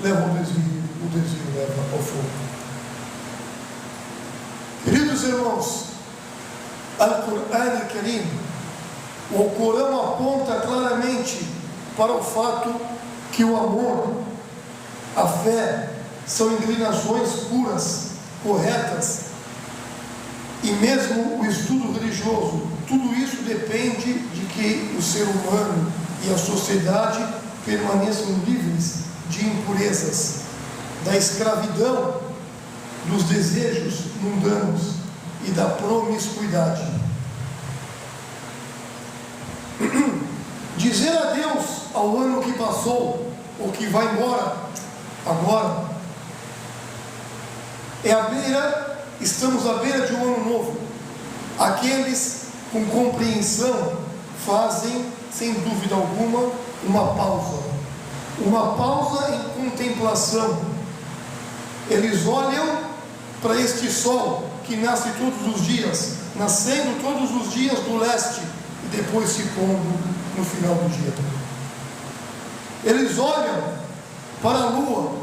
leva ao desvio, o desvio leva ao fogo. Queridos irmãos, Al-Qur'an al-Karim, o Corão aponta claramente para o fato que o amor, a fé, são inclinações puras, corretas, e mesmo o estudo religioso, tudo isso depende de que o ser humano e a sociedade permaneçam livres de impurezas, da escravidão, dos desejos mundanos e da promiscuidade. Dizer adeus ao ano que passou, ou que vai embora agora, estamos à beira de um ano novo. Aqueles com compreensão fazem, sem dúvida alguma, uma pausa em contemplação. Eles olham para este sol que nasce todos os dias, nascendo todos os dias do leste e depois se pondo no final do dia. Eles olham para a lua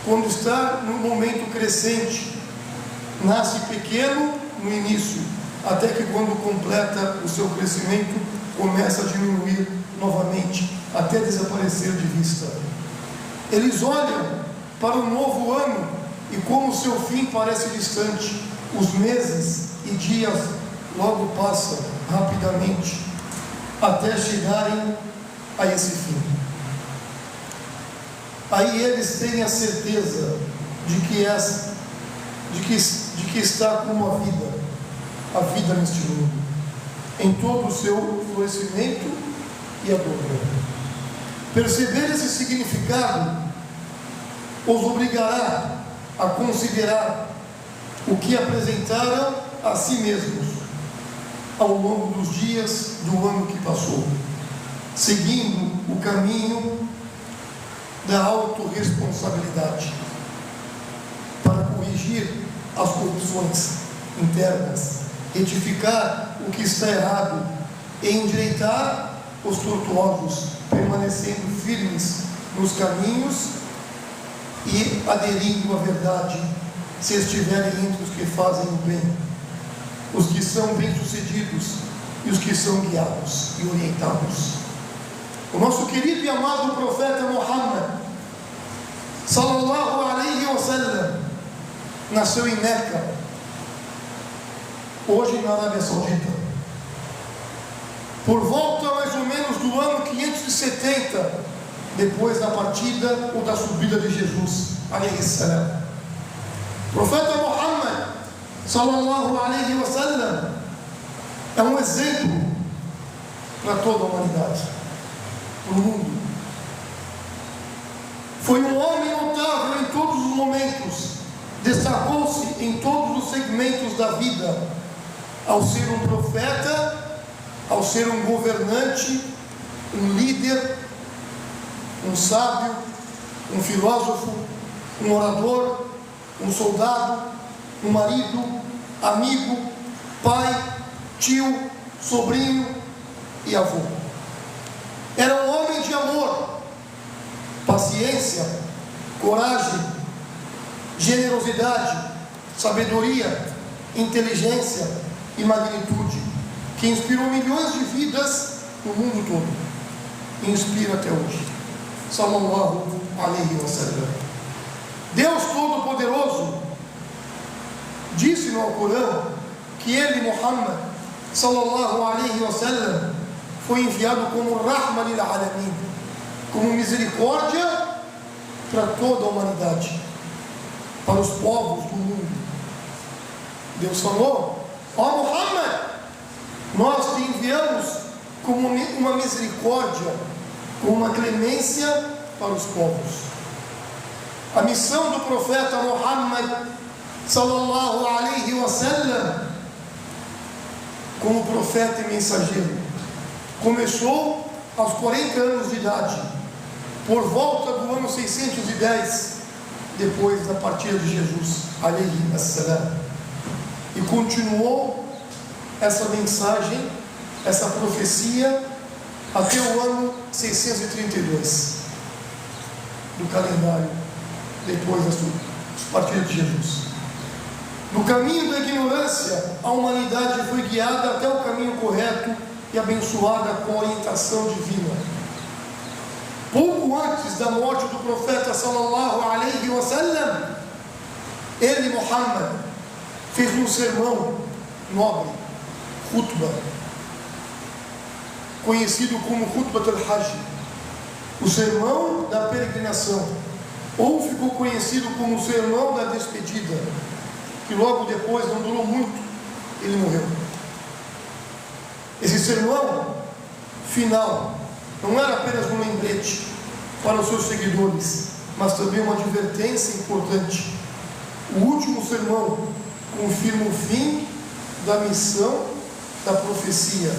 quando está no momento crescente, nasce pequeno no início, até que quando completa o seu crescimento começa a diminuir novamente, até desaparecer de vista. Eles olham para o novo ano e como o seu fim parece distante, os meses e dias logo passam rapidamente até chegarem a esse fim. Aí eles têm a certeza de que está como a vida neste mundo, em todo o seu florescimento e adorno. Perceber esse significado os obrigará a considerar o que apresentaram a si mesmos ao longo dos dias do ano que passou, seguindo o caminho da autorresponsabilidade, para corrigir as corrupções internas, retificar o que está errado e endireitar os tortuosos, permanecendo firmes nos caminhos e aderindo à verdade, se estiverem entre os que fazem o bem, os que são bem-sucedidos e os que são guiados e orientados. O nosso querido e amado profeta Muhammad, sallallahu alaihi wa sallam, nasceu em Meca, hoje na Arábia Saudita, por volta mais ou menos do ano 570, depois da partida ou da subida de Jesus, alaihi salam. O profeta Muhammad, sallallahu alaihi wa sallam, é um exemplo para toda a humanidade, para o mundo. Foi um homem notável em todos os momentos, destacou-se em todos os segmentos da vida, ao ser um profeta, ao ser um governante, um líder, um sábio, um filósofo, um orador, um soldado, um marido, amigo, pai, tio, sobrinho e avô. Era um homem de amor, paciência, coragem, generosidade, sabedoria, inteligência e magnitude, que inspirou milhões de vidas no mundo todo e inspira até hoje. Sallallahu alaihi wa sallam. Deus Todo-Poderoso disse no Alcorão que ele, Muhammad, sallallahu alaihi wa sallam, foi enviado como Rahma lil Alamin, como misericórdia para toda a humanidade, para os povos do mundo. Deus falou: ó Muhammad, nós te enviamos como uma misericórdia, como uma clemência para os povos. A missão do profeta Muhammad, sallallahu alaihi wa sallam, como profeta e mensageiro, começou aos 40 anos de idade, por volta do ano 610, depois da partida de Jesus, alaihi salam, e continuou essa mensagem, essa profecia, até o ano 632. do calendário depois da partida de Jesus. No caminho da ignorância, a humanidade foi guiada até o caminho correto e abençoada com a orientação divina. Pouco antes da morte do profeta sallallahu alaihi wasallam, ele, Muhammad, fez um sermão nobre, khutbah, conhecido como Khutbat al-Hajj, o sermão da peregrinação, ou ficou conhecido como o sermão da despedida, que logo depois, não durou muito, ele morreu. Esse sermão final não era apenas um lembrete para os seus seguidores, mas também uma advertência importante. O último sermão confirma o fim da missão da profecia.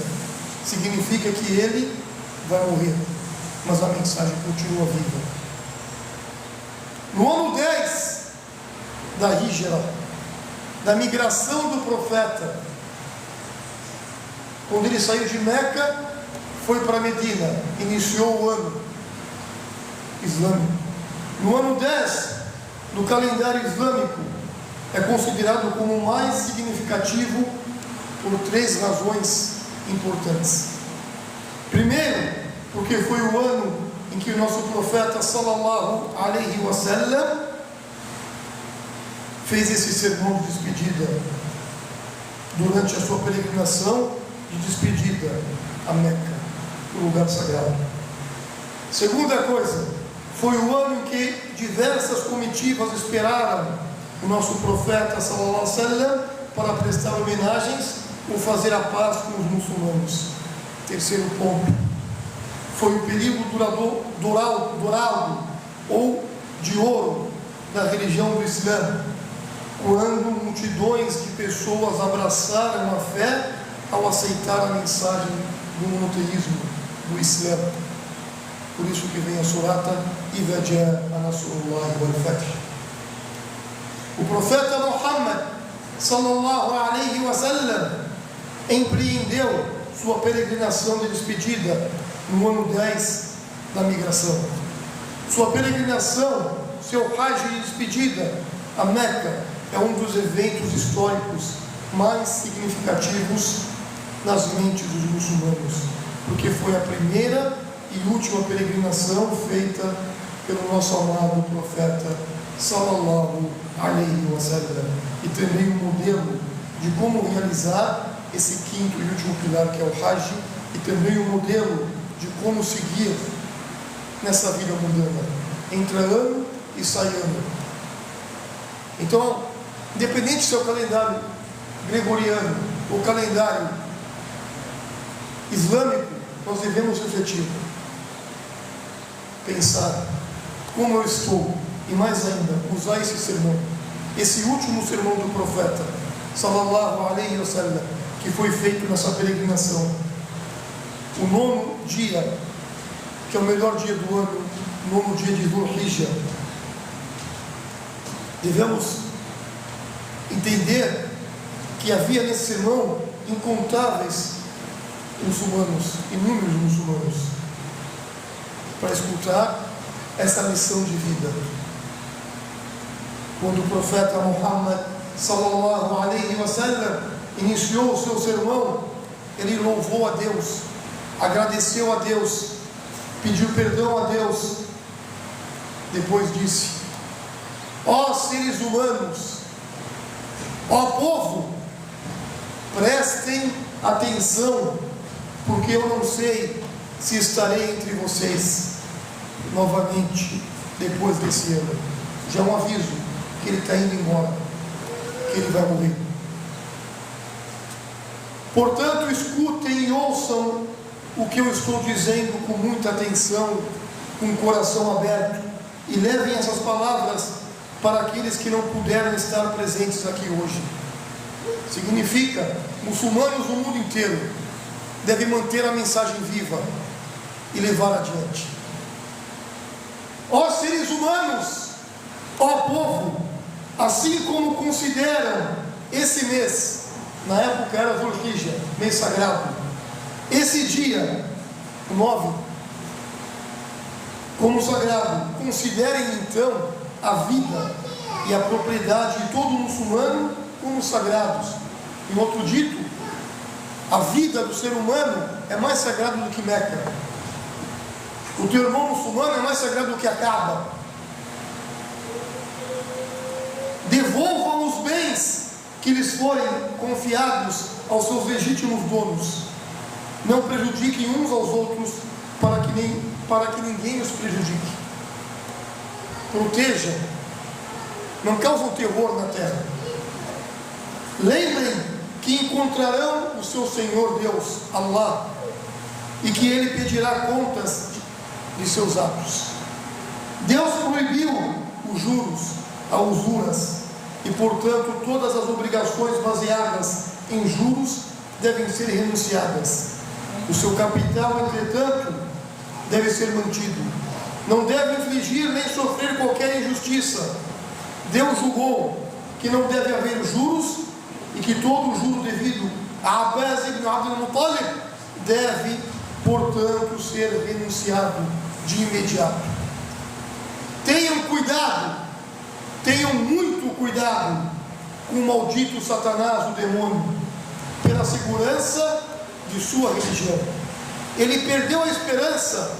Significa que ele vai morrer, mas a mensagem continua viva. No ano 10 da Hijra, da migração do profeta, quando ele saiu de Meca, foi para Medina, iniciou o ano islâmico. No ano 10 do calendário islâmico, é considerado como o mais significativo por 3 razões importantes. Primeiro, porque foi o ano em que o nosso profeta sallallahu alaihi wasallam fez esse sermão de despedida durante a sua peregrinação de despedida a Meca, o lugar sagrado. Segunda coisa, foi o ano em que diversas comitivas esperaram o nosso profeta sallallahu alaihi wasallam para prestar homenagens ou fazer a paz com os muçulmanos. Terceiro ponto, foi o período dourado ou de ouro da religião do Islã, quando multidões de pessoas abraçaram a fé ao aceitar a mensagem do monoteísmo do Islã. Por isso que vem a surata Idha Jaa Nasrullahi wal Fath. O profeta Muhammad sallallahu alaihi wasallam empreendeu sua peregrinação de despedida no ano 10 da migração. Sua peregrinação, seu Hajj de despedida a Meca, é um dos eventos históricos mais significativos nas mentes dos muçulmanos, porque foi a primeira e última peregrinação feita pelo nosso amado profeta sallallahu alaihi wasallam, e também um modelo de como realizar esse quinto e último pilar, que é o Hajj, e também um modelo de como seguir nessa vida mundana, entra ano e sai ano. Então, independente se é o calendário gregoriano ou calendário islâmico, nós devemos refletir, pensar como eu estou, e mais ainda, usar esse sermão, esse último sermão do profeta sallallahu alaihi wasallam, que foi feito nessa peregrinação, o 9º dia, que é o melhor dia do ano, o 9º dia de Dhul Hijjah. Devemos entender que havia nesse sermão incontáveis muçulmanos, inúmeros muçulmanos, para escutar essa lição de vida. Quando o profeta Muhammad sallallahu alaihi wasallam iniciou o seu sermão, ele louvou a Deus, agradeceu a Deus, pediu perdão a Deus. Depois disse: ó seres humanos, ó povo, prestem atenção, porque eu não sei se estarei entre vocês novamente depois desse ano. Já é um aviso que ele está indo embora, que ele vai morrer. Portanto, escutem e ouçam o que eu estou dizendo com muita atenção, com o coração aberto, e levem essas palavras para aqueles que não puderam estar presentes aqui hoje. Significa, muçulmanos no mundo inteiro devem manter a mensagem viva e levar adiante. Ó seres humanos, ó povo, assim como consideram esse mês, na época era Dhul Hijjah, mês sagrado, esse dia, o 9, como sagrado. Considerem então a vida e a propriedade de todo muçulmano como sagrados. Em outro dito, a vida do ser humano é mais sagrada do que Meca. O teu irmão muçulmano é mais sagrado do que a Kaaba. Devolvam os bens que lhes forem confiados aos seus legítimos donos. Não prejudiquem uns aos outros para que ninguém os prejudique. Protejam. Não causam terror na terra. Lembrem que encontrarão o seu Senhor Deus, Allah, e que Ele pedirá contas de seus atos. Deus proibiu os juros, as usuras, e portanto todas as obrigações baseadas em juros devem ser renunciadas. O seu capital, entretanto, deve ser mantido. Não deve infligir nem sofrer qualquer injustiça. Deus julgou que não deve haver juros e que todo juro devido a Abbas ibn Abd al-Muttalib deve, portanto, ser renunciado de imediato. Tenham cuidado, tenham muito cuidado com o maldito Satanás, o demônio, pela segurança de sua religião. Ele perdeu a esperança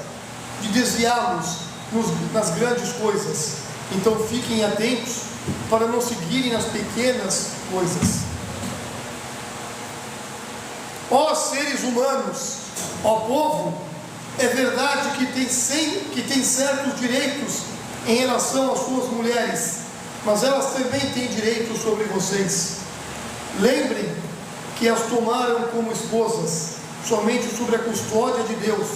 de desviá-los nas grandes coisas. Então fiquem atentos para não seguirem nas pequenas coisas. Ó seres humanos, ó povo, é verdade que tem certos direitos em relação às suas mulheres, mas elas também têm direitos sobre vocês. Lembrem que as tomaram como esposas somente sob a custódia de Deus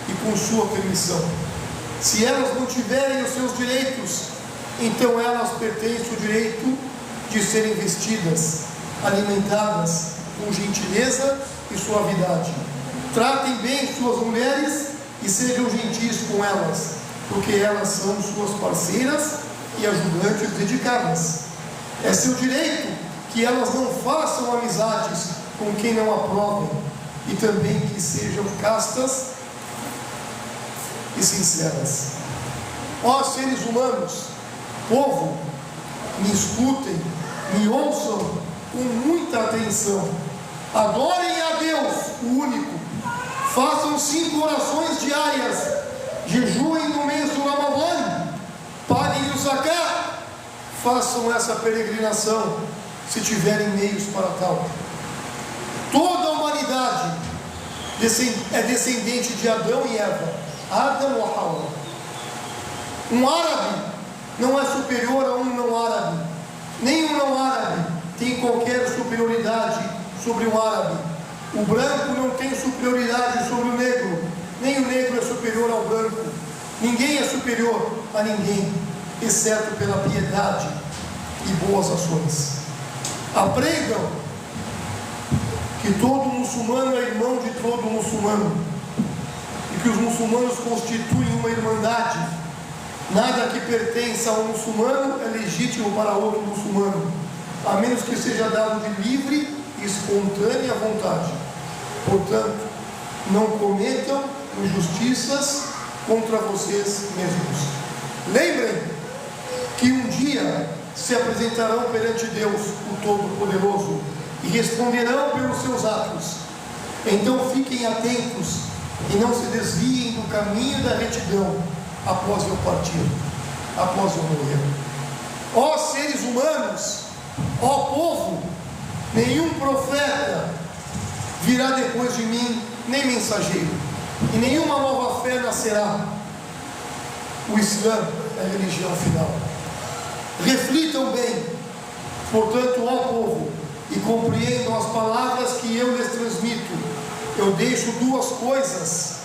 e com sua permissão. Se elas não tiverem os seus direitos, então elas pertencem o direito de serem vestidas, alimentadas com gentileza e suavidade. Tratem bem suas mulheres e sejam gentis com elas, porque elas são suas parceiras e ajudantes dedicadas. É seu direito que elas não façam amizades com quem não aprovem, e também que sejam castas e sinceras. Ó seres humanos, povo, me escutem, me ouçam com muita atenção. Adorem a Deus, o único. Façam 5 orações diárias. Jejuem no mês do Ramadã. Paguem o zakat. Façam essa peregrinação, se tiverem meios para tal. Toda a humanidade é descendente de Adão e Eva. Adão ou Hawa. Um árabe não é superior a um não árabe. Nem um não árabe tem qualquer superioridade sobre o árabe. O branco não tem superioridade sobre o negro. Nem o negro é superior ao branco. Ninguém é superior a ninguém, exceto pela piedade e boas ações. Aprendam que todo muçulmano é irmão de todo muçulmano, e que os muçulmanos constituem uma irmandade. Nada que pertença a um muçulmano é legítimo para outro muçulmano, a menos que seja dado de livre e espontânea vontade. Portanto, não cometam injustiças contra vocês mesmos. Lembrem que um dia se apresentarão perante Deus, o Todo-Poderoso, e responderão pelos seus atos. Então fiquem atentos e não se desviem do caminho da retidão após eu partir, após eu morrer. Ó seres humanos, ó povo, nenhum profeta virá depois de mim, nem mensageiro, e nenhuma nova fé nascerá. O Islã é a religião final. Reflitam bem, portanto, ó povo, e compreendam as palavras que eu lhes transmito. Eu deixo 2 coisas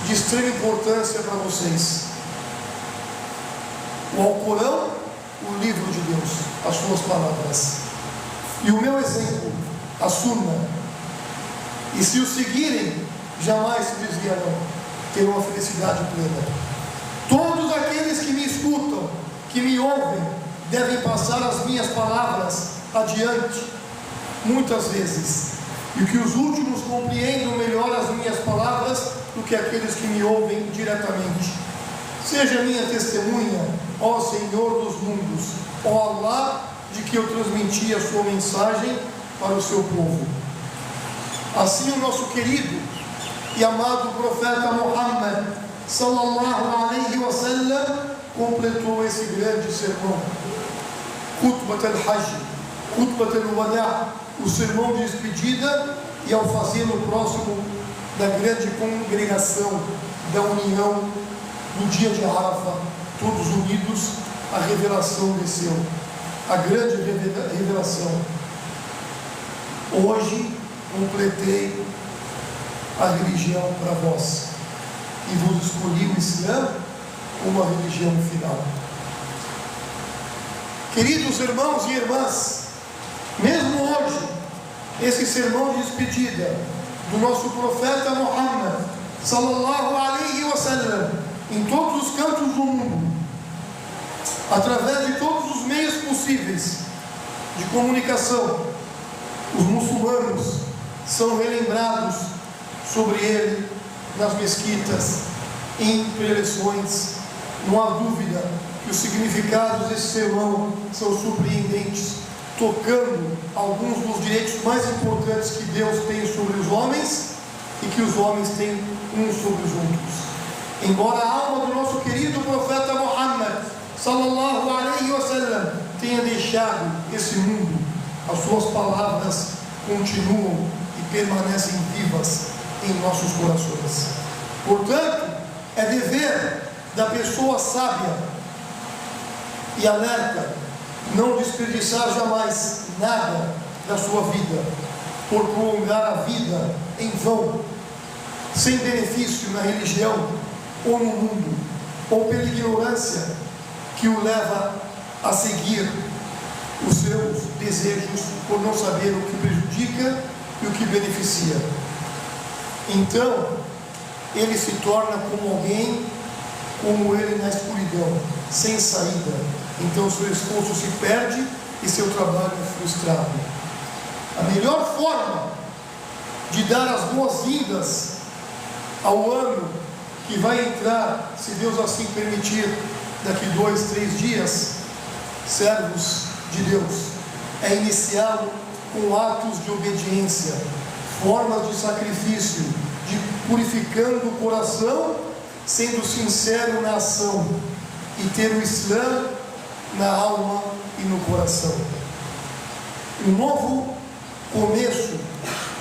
de extrema importância para vocês: o Alcorão, o livro de Deus, as suas palavras, e o meu exemplo, a Sunna. E se o seguirem, jamais se desviarão, terão a felicidade plena. Todos aqueles que me escutam, que me ouvem, devem passar as minhas palavras adiante, muitas vezes, e que os últimos compreendam melhor as minhas palavras do que aqueles que me ouvem diretamente. Seja minha testemunha, ó Senhor dos mundos, ó Allah, de que eu transmiti a sua mensagem para o seu povo. Assim o nosso querido e amado profeta Muhammad sallallahu alaihi wasallam completou esse grande sermão. Khutbat al-Hajj, Khutbat al-Wada', o sermão de despedida, e ao fazê-lo próximo da grande congregação da união no dia de Arafah, todos unidos, a revelação desceu, a grande revelação. Hoje completei a religião para vós e vos escolhi o Islã como a religião final. Queridos irmãos e irmãs, mesmo hoje, esse sermão de despedida do nosso profeta Muhammad sallallahu alaihi wasallam, em todos os cantos do mundo, através de todos os meios possíveis de comunicação, os muçulmanos são relembrados sobre ele nas mesquitas, em preleções. Não há dúvida que os significados desse sermão são surpreendentes, tocando alguns dos direitos mais importantes que Deus tem sobre os homens e que os homens têm uns sobre os outros. Embora a alma do nosso querido profeta Muhammad sallallahu alaihi wasallam tenha deixado esse mundo, as suas palavras continuam e permanecem vivas em nossos corações. Portanto, é dever da pessoa sábia e alerta não desperdiçar jamais nada da sua vida por prolongar a vida em vão, sem benefício na religião ou no mundo, ou pela ignorância que o leva a seguir os seus desejos por não saber o que prejudica e o que beneficia. Então, ele se torna como alguém, como ele na escuridão, sem saída. Então seu esforço se perde e seu trabalho é frustrado. A melhor forma de dar as boas-vindas ao ano que vai entrar, se Deus assim permitir, daqui 2, 3 dias, servos de Deus, é iniciá-lo com atos de obediência, formas de sacrifício, de purificando o coração, sendo sincero na ação, e ter o Islã na alma e no coração. Um novo começo,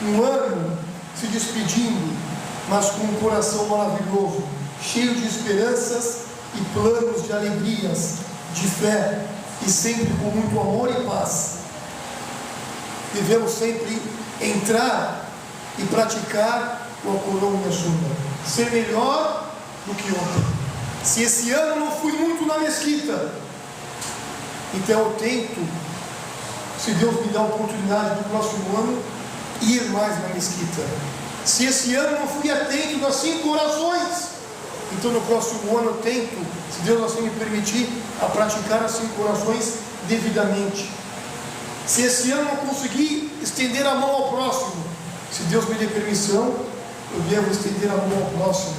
um ano se despedindo, mas com um coração maravilhoso, cheio de esperanças e planos de alegrias, de fé, e sempre com muito amor e paz. Devemos sempre entrar e praticar o Alcorão e a Sunna, ser melhor do que ontem. Se esse ano não fui muito na mesquita, então eu tento, se Deus me dá a oportunidade do próximo ano, ir mais na mesquita. Se esse ano não fui atento nas 5 orações, então no próximo ano eu tento, se Deus assim me permitir, a praticar as 5 orações devidamente. Se esse ano não consegui estender a mão ao próximo, se Deus me dê permissão, eu devo estender a mão ao próximo,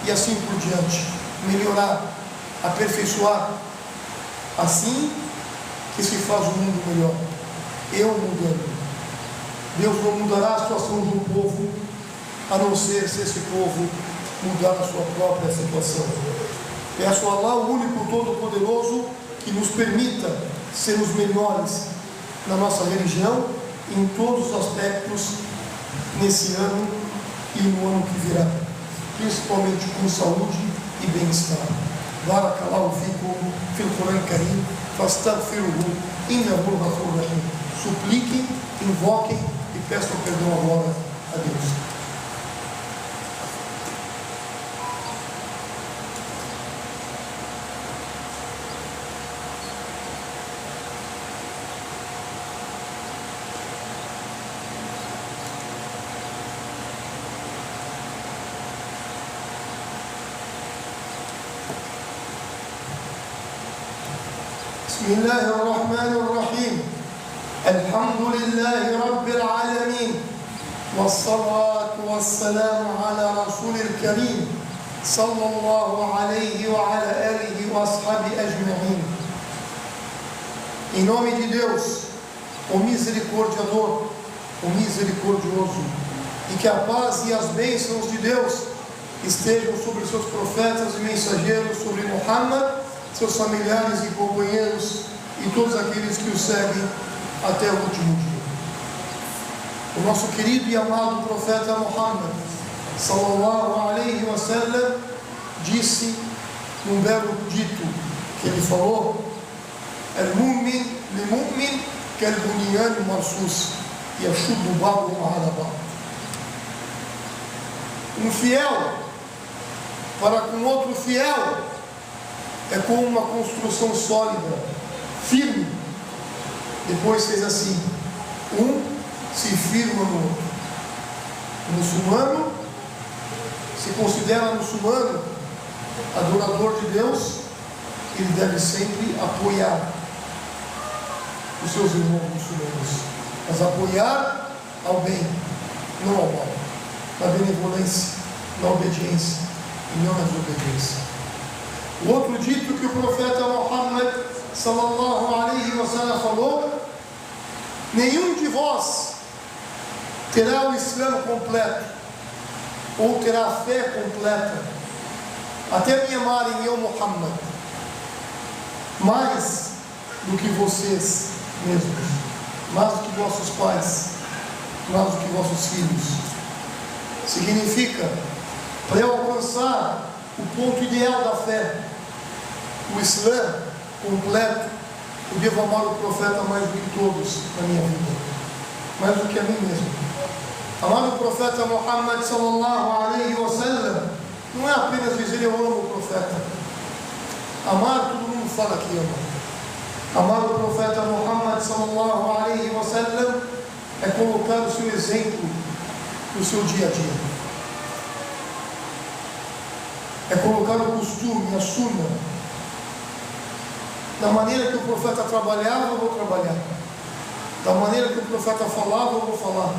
e assim por diante, melhorar, aperfeiçoar. Assim que se faz um mundo melhor. Eu mudando. Deus não mudará a situação de um povo, a não ser se esse povo mudar a sua própria situação. Peço a Allah, o único Todo-Poderoso, que nos permita sermos melhores na nossa religião, em todos os aspectos, nesse ano e no ano que virá, principalmente com saúde e bem-estar. Barakallahu fikum fil Quran Karim, fastaghfiruhu innahu ghafurur rahim. Supliquem, invoquem e peçam perdão agora a Deus. بسم الله الرحمن الرحيم الحمد لله رب العالمين والصلاة والسلام على رسول الكريم صلى الله عليه وعلى آله وأصحابه أجمعين. Em nome de Deus, o misericordiador, o misericordioso, e que a paz e as bênçãos de Deus estejam sobre seus profetas e mensageiros, sobre Muhammad, seus familiares e companheiros e todos aqueles que o seguem até o último dia. O nosso querido e amado profeta Muhammad sallallahu alaihi wasallam disse num belo dito que ele falou: al-mu'min li-mu'min kal-bunyan marsus yashuddu ba'duhu ala ba'd. Um fiel para com outro fiel é como uma construção sólida, firme. Depois fez assim: um se firma no outro. O muçulmano se considera muçulmano, adorador de Deus. Ele deve sempre apoiar os seus irmãos muçulmanos, mas apoiar ao bem, não ao mal, na benevolência, na obediência e não na desobediência. O outro dito que o profeta Muhammad sallallahu alaihi wasallam falou: nenhum de vós terá o Islã completo, ou terá a fé completa, até me amarem eu, Muhammad, mais do que vocês mesmos, mais do que vossos pais, mais do que vossos filhos. Significa, para eu alcançar o ponto ideal da fé, o Islã completo, eu devo amar o profeta mais do que todos na minha vida, mais do que a mim mesmo. Amar o profeta Muhammad sallallahu alaihi wasallam não é apenas dizer eu amo o profeta. Amar, todo mundo fala que ama. Amar o profeta Muhammad sallallahu alaihi wasallam é colocar o seu exemplo no seu dia a dia. É colocar o costume, a sunna. Da maneira que o profeta trabalhava, eu vou trabalhar. Da maneira que o profeta falava, eu vou falar.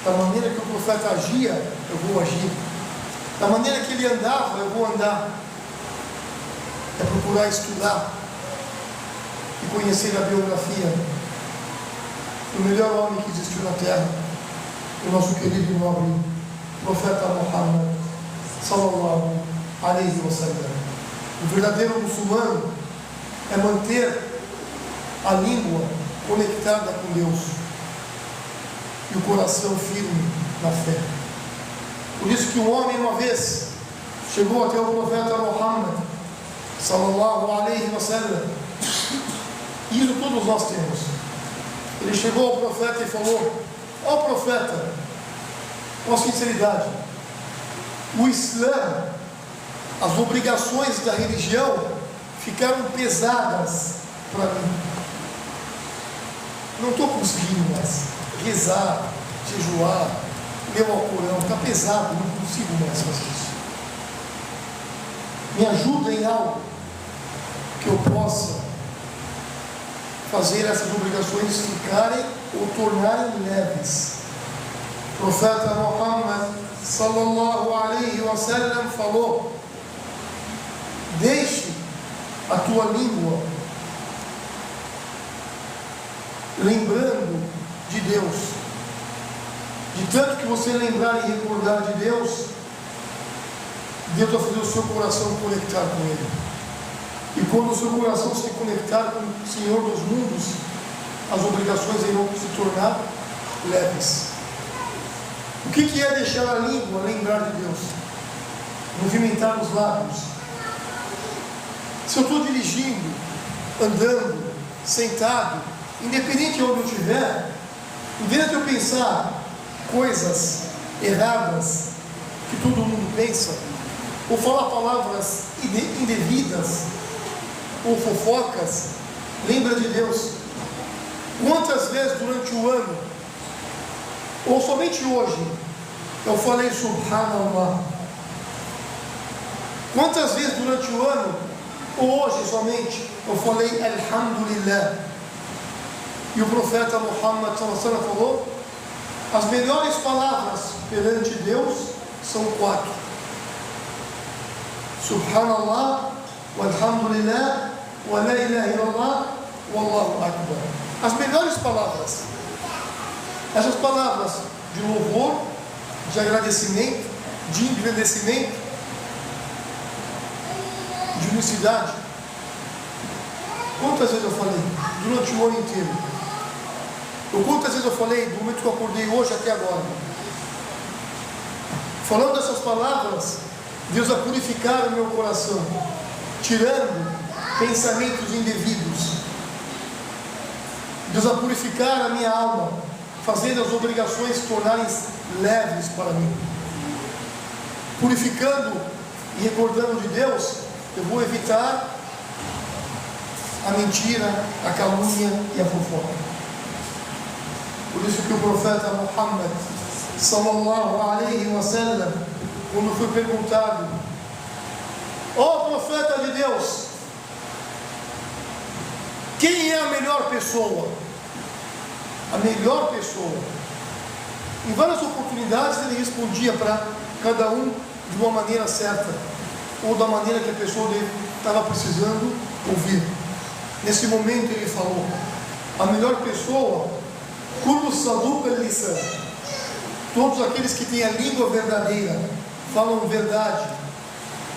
Da maneira que o profeta agia, eu vou agir. Da maneira que ele andava, eu vou andar. É procurar estudar e conhecer a biografia do melhor homem que existiu na terra, o nosso querido e nobre profeta Muhammad sallallahu alaihi wasallam. O verdadeiro muçulmano é manter a língua conectada com Deus e o coração firme na fé. Por isso que um homem uma vez chegou até o profeta Muhammad sallallahu alaihi wasallam, e isso todos nós temos. Ele chegou ao profeta e falou: ó profeta, com sinceridade, o Islã, as obrigações da religião ficaram pesadas para mim. Não estou conseguindo mais rezar, jejuar, ler o Alcorão, está pesado, não consigo mais fazer isso. Me ajuda em algo que eu possa fazer essas obrigações ficarem ou tornarem leves. O profeta Muhammad sallallahu alaihi wasallam falou: deixe a tua língua lembrando de Deus. De tanto que você lembrar e recordar de Deus, Deus vai fazer o seu coração conectar com Ele. E quando o seu coração se conectar com o Senhor dos mundos, as obrigações irão se tornar leves. O que é deixar a língua lembrar de Deus? Movimentar os lábios. Se eu estou dirigindo, andando, sentado, independente de onde eu estiver, em vez de eu pensar coisas erradas que todo mundo pensa, ou falar palavras indevidas, ou fofocas, lembra de Deus. Quantas vezes durante o ano, ou somente hoje, eu falei Subhanallah? Quantas vezes durante o ano, ou hoje somente, eu falei Alhamdulillah? E o profeta Muhammad sallallahu alaihi wasallam falou: As melhores palavras perante Deus são 4: Subhanallah, walhamdulillah, wa la ilaha illallah, wallahu akbar. As melhores palavras. Essas palavras de louvor, de agradecimento, de engrandecimento, de unicidade. Quantas vezes eu falei durante o ano inteiro? Ou quantas vezes eu falei do momento que eu acordei hoje até agora? Falando dessas palavras, Deus vai purificar o meu coração, tirando pensamentos indevidos. Deus vai purificar a minha alma, fazendo as obrigações se tornarem leves para mim. Purificando e recordando de Deus, eu vou evitar a mentira, a calúnia e a fofoca. Por isso que o profeta Muhammad sallallahu alaihi wa sallam, quando foi perguntado: ó profeta de Deus, quem é a melhor pessoa? A melhor pessoa. Em várias oportunidades ele respondia para cada um de uma maneira certa, ou da maneira que a pessoa estava precisando ouvir. Nesse momento ele falou: a melhor pessoa, kullu saduq al-lisan, todos aqueles que têm a língua verdadeira, falam verdade.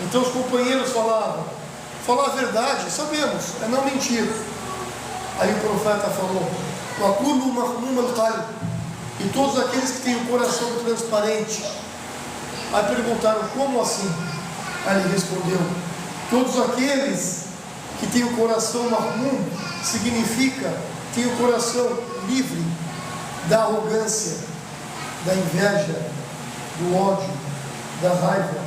Então os companheiros falavam: falar a verdade, sabemos, é não mentir. Aí o profeta falou: wa kullu mahmum al-qalb, e todos aqueles que têm o coração transparente. Aí perguntaram: como assim? Aí ele respondeu: todos aqueles que têm o coração mahmum, significa tem o coração livre da arrogância, da inveja, do ódio, da raiva,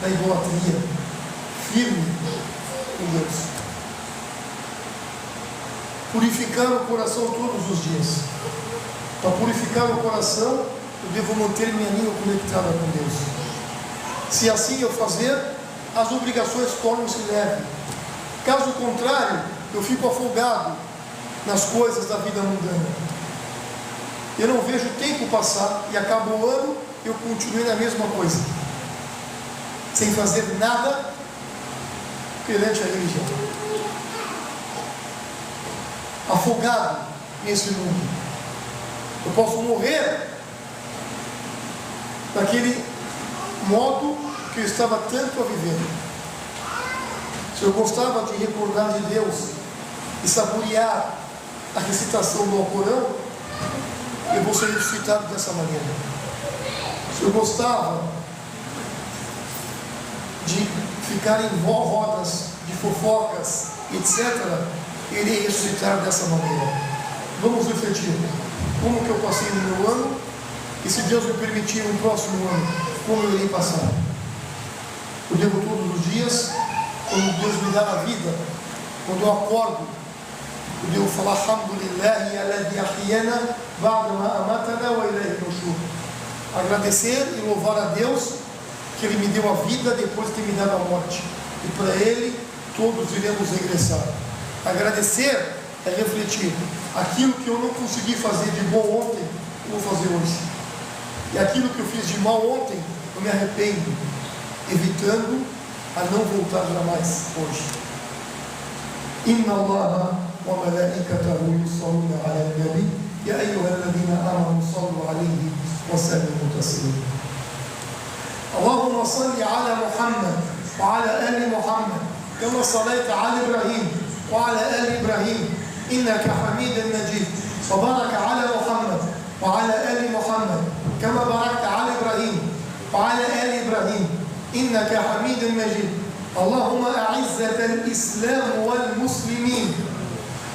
da idolatria, firme com Deus. Purificar o coração todos os dias. Para purificar o coração, eu devo manter minha língua conectada com Deus. Se assim eu fazer, as obrigações tornam-se leves. Caso contrário, eu fico afogado nas coisas da vida mundana. Eu não vejo o tempo passar e acaba o ano e eu continuo na mesma coisa, sem fazer nada perante a religião. Afogado nesse mundo. Eu posso morrer daquele modo que eu estava tanto a viver. Se eu gostava de recordar de Deus e saborear a recitação do Alcorão, eu vou ser ressuscitado dessa maneira. Se eu gostava de ficar em rodas de fofocas, etc., irei ressuscitar dessa maneira. Vamos refletir. Como que eu passei no meu ano? E se Deus me permitir no próximo ano, como eu irei passar? Eu devo todos os dias, quando Deus me dá a vida, quando eu acordo, eu devo falar Alhamdulillahi alladhi ahyana ba'da ma amatana wa ilayhi nushur. Agradecer e louvar a Deus que Ele me deu a vida depois de ter me dado a morte. E para Ele todos iremos regressar. Agradecer é refletir. Aquilo que eu não consegui fazer de bom ontem, eu vou fazer hoje. E aquilo que eu fiz de mal ontem, eu me arrependo, evitando a não voltar jamais hoje. Inna Allaha wa malaikatahu yusalluna ala an-nabi ya ayyuhalladhina amanu sallu alayhi wa sallimu taslima. Allahumma salli ala Muhammad wa ala ali Muhammad kama sallaita ala Ibrahim wa ala ali Ibrahim innaka Hamidun Majid. Wa barak ala Muhammad wa ala ali Muhammad kama barakta ala Ibrahim wa ala ali Ibrahim إنك حميد مجيد. اللهم أعزة الإسلام والمسلمين.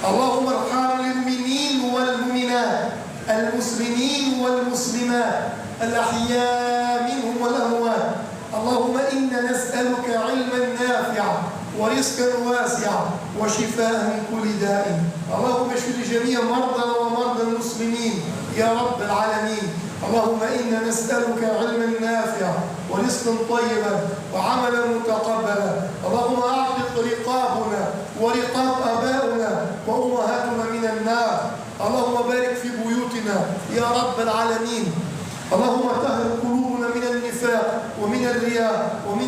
اللهم ارحم المؤمنين والمؤمنات، المسلمين والمسلمات، الأحياء منهم والأموات. اللهم إنا نسألك علما نافعا ورزقا واسعا وشفاء من كل داء. اللهم اشف جميع مرضى ومرضى المسلمين يا رب العالمين. اللهم إنا نسألك علما نافعا ورزقا طيبا وعملا متقبلا. اللهم أعتق رقابنا ورقاب آبائنا وأمهاتنا من النار. اللهم بارك في بيوتنا يا رب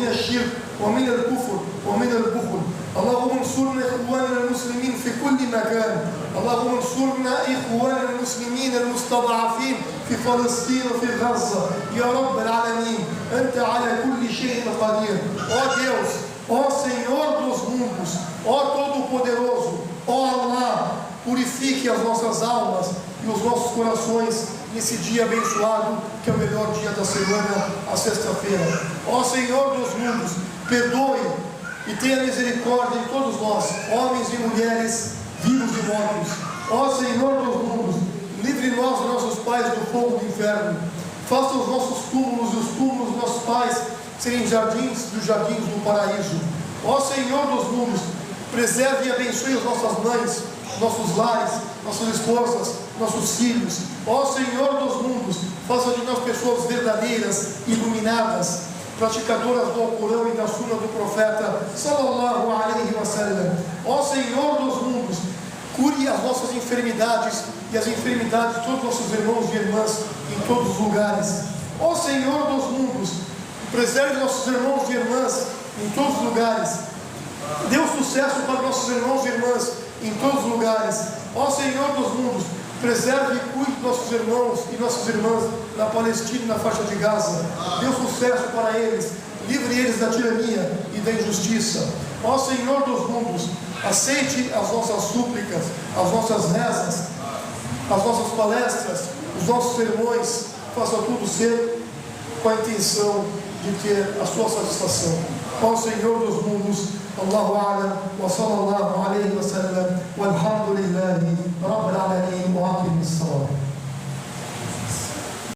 ومن الشرك ومن الكفر ومن البخل. اللهم انصرنا إخواننا المسلمين في كل مكان. اللهم انصرنا إخواننا المسلمين المستضعفين في فلسطين وفي غزة يا رب العالمين. أنت على كل شيء قدير. Ó Deus, ó Senhor dos mundos, ó Todo-Poderoso, ó Allah, purifique as nossas almas e os nossos corações nesse dia abençoado, que é o melhor dia da semana, a sexta-feira. Ó Senhor dos mundos, perdoe e tenha misericórdia de todos nós, homens e mulheres, vivos e mortos. Ó Senhor dos mundos, livre nós e nossos pais do fogo do inferno. Faça os nossos túmulos e os túmulos dos nossos pais serem jardins dos jardins do paraíso. Ó Senhor dos mundos, preserve e abençoe as nossas mães, nossos lares, nossas esposas, nossos filhos. Ó Senhor dos mundos, faça de nós pessoas verdadeiras, iluminadas, praticadoras do Alcorão e da Sunna do Profeta sallallahu alaihi wasallam. Ó Senhor dos mundos, cure as nossas enfermidades e as enfermidades de todos os nossos irmãos e irmãs em todos os lugares. Ó Senhor dos mundos, preserve nossos irmãos e irmãs em todos os lugares. Dê o sucesso para nossos irmãos e irmãs em todos os lugares. Ó Senhor dos mundos, preserve e cuide nossos irmãos e nossas irmãs na Palestina e na faixa de Gaza. Dê o sucesso para eles, livre eles da tirania e da injustiça. Ó Senhor dos mundos, aceite as nossas súplicas, as nossas rezas, as nossas palestras, os nossos sermões. Faça tudo ser com a intenção de ter a sua satisfação. Ó Senhor dos mundos, Allahu a'lam wa sallallahu alayhi wa sallam walhamdulillahi rabbil alamin wa aqimis salat.